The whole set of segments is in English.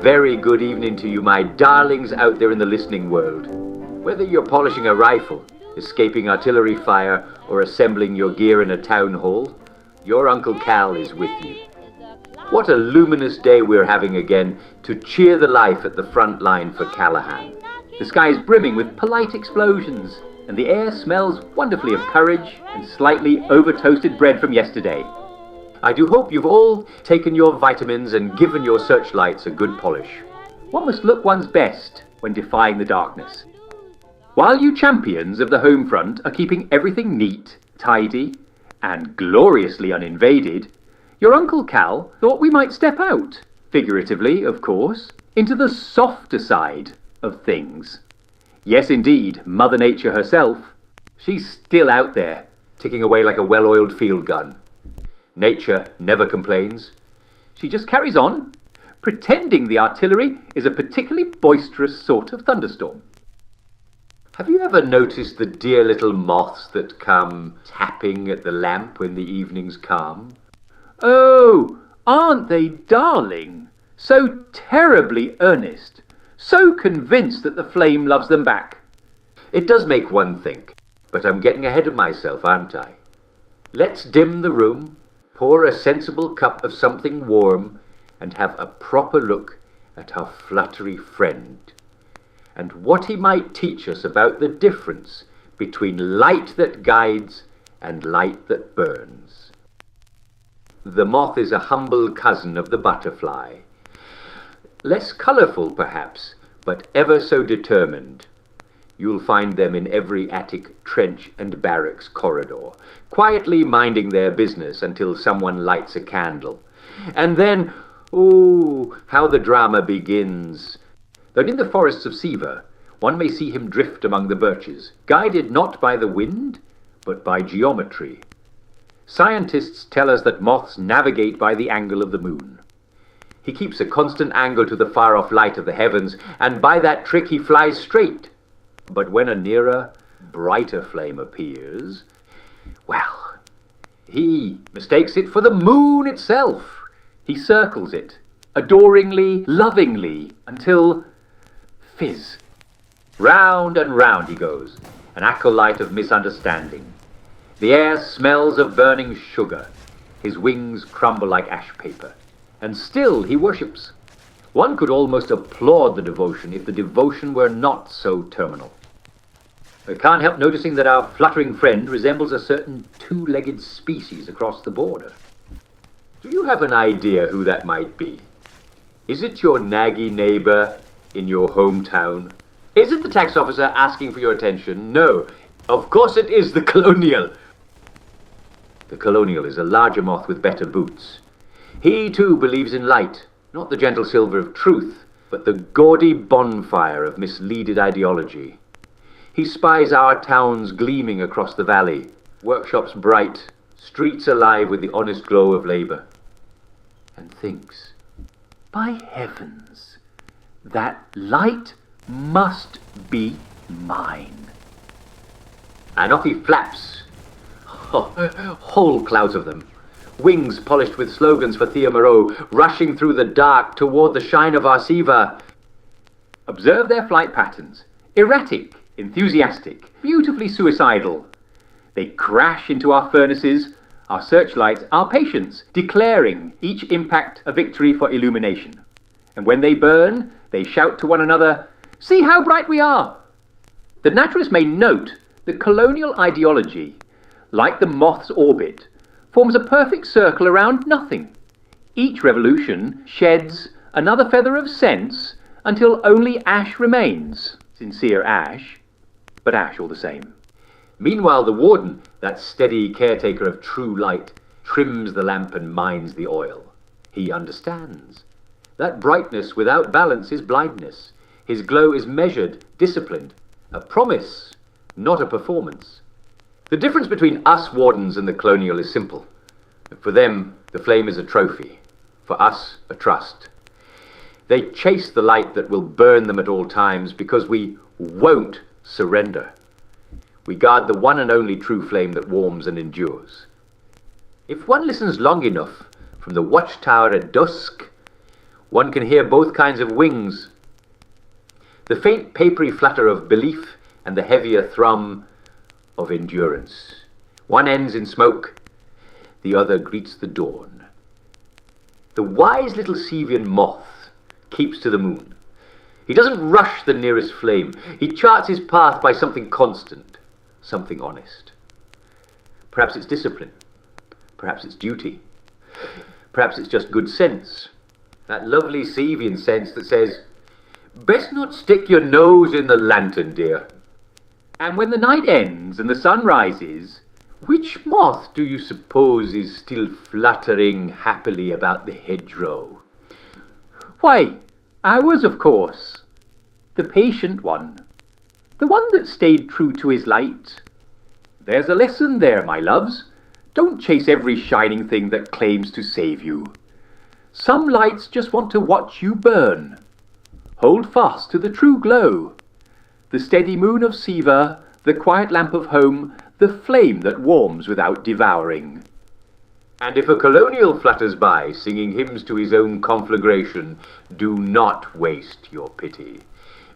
very good evening to you, my darlings out there in the listening world. Whether you're polishing a rifle, escaping artillery fire, or assembling your gear in a town hall, your Uncle Cal is with you. What a luminous day we're having again to cheer the life at the front line for Callahan. The sky is brimming with polite explosions, and the air smells wonderfully of courage and slightly over-toasted bread from yesterday. I do hope you've all taken your vitamins and given your searchlights a good polish. One must look one's best when defying the darkness. While you champions of the home front are keeping everything neat, tidy, and gloriously uninvaded, your Uncle Cal thought we might step out, figuratively, of course, into the softer side of things. Yes, indeed, Mother Nature herself. She's still out there, ticking away like a well-oiled field gun. Nature never complains. She just carries on, pretending the artillery is a particularly boisterous sort of thunderstorm. Have you ever noticed the dear little moths that come tapping at the lamp when the evening's calm? Oh, aren't they darling? So terribly earnest, so convinced that the flame loves them back. It does make one think, but I'm getting ahead of myself, aren't I? Let's dim the room, pour a sensible cup of something warm, and have a proper look at our fluttery friend, and what he might teach us about the difference between light that guides and light that burns. The moth is a humble cousin of the butterfly, less colourful perhaps, but ever so determined. You'll find them in every attic, trench and barracks corridor, quietly minding their business until someone lights a candle. And then, oh, how the drama begins. That in the forests of Siva, one may see him drift among the birches, guided not by the wind, but by geometry. Scientists tell us that moths navigate by the angle of the moon. He keeps a constant angle to the far-off light of the heavens, and by that trick he flies straight. But when a nearer, brighter flame appears, well, he mistakes it for the moon itself. He circles it, adoringly, lovingly, until fizz. Round and round he goes, an acolyte of misunderstanding. The air smells of burning sugar. His wings crumble like ash paper. And still he worships. One could almost applaud the devotion if the devotion were not so terminal. I can't help noticing that our fluttering friend resembles a certain two-legged species across the border. Do you have an idea who that might be? Is it your naggy neighbour in your hometown? Is it the tax officer asking for your attention? No, of course it is the Colonial. The Colonial is a larger moth with better boots. He too believes in light, not the gentle silver of truth, but the gaudy bonfire of misleaded ideology. He spies our towns gleaming across the valley, workshops bright, streets alive with the honest glow of labour, and thinks, by heavens, that light must be mine. And off he flaps, whole clouds of them, wings polished with slogans for Thea Moreau, rushing through the dark toward the shine of our Siva. Observe their flight patterns, erratic, enthusiastic, beautifully suicidal. They crash into our furnaces, our searchlights, our patience, declaring each impact a victory for illumination. And when they burn, they shout to one another, "See how bright we are!" The naturalist may note that colonial ideology, like the moth's orbit, forms a perfect circle around nothing. Each revolution sheds another feather of sense until only ash remains. Sincere ash, but ash all the same. Meanwhile, the warden, that steady caretaker of true light, trims the lamp and mines the oil. He understands. That brightness without balance is blindness. His glow is measured, disciplined, a promise, not a performance. The difference between us wardens and the Colonial is simple. For them, the flame is a trophy. For us, a trust. They chase the light that will burn them at all times because we won't surrender. We guard the one and only true flame that warms and endures. If one listens long enough from the watchtower at dusk, One can hear both kinds of wings. The faint papery flutter of belief and the heavier thrum of endurance. One ends in smoke, the other greets the dawn. The wise little Sevian moth keeps to the moon. He doesn't rush the nearest flame. He charts his path by something constant, something honest. Perhaps it's discipline. Perhaps it's duty. Perhaps it's just good sense. That lovely Sevian sense that says, best not stick your nose in the lantern, dear. And when the night ends and the sun rises, which moth do you suppose is still fluttering happily about the hedgerow? Why, ours, of course. The patient one. The one that stayed true to his light. There's a lesson there, my loves. Don't chase every shining thing that claims to save you. Some lights just want to watch you burn. Hold fast to the true glow. The steady moon of Siva, the quiet lamp of home, the flame that warms without devouring. And if a colonial flutters by, singing hymns to his own conflagration, do not waste your pity.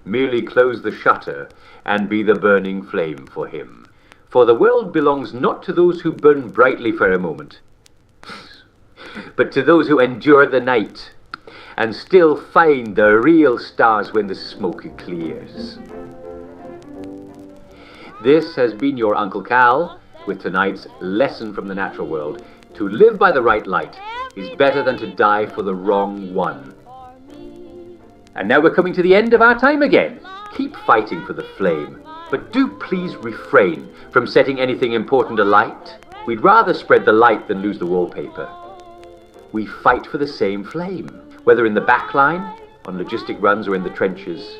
Merely close the shutter and be the burning flame for him. For the world belongs not to those who burn brightly for a moment, but to those who endure the night and still find the real stars when the smoke clears. This has been your Uncle Cal with tonight's lesson from the natural world. To live by the right light is better than to die for the wrong one. And now we're coming to the end of our time again. Keep fighting for the flame, but do please refrain from setting anything important alight. We'd rather spread the light than lose the wallpaper. We fight for the same flame, whether in the back line, on logistic runs, or in the trenches.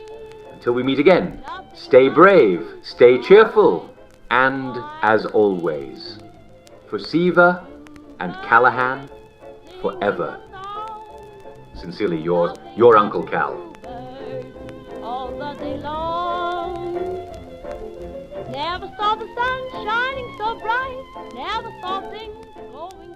Until we meet again, stay brave, stay cheerful, and as always, for Siva and Callahan, forever. Sincerely yours, your Uncle Cal. All the day long. Never saw the sun shining so bright. Never saw things going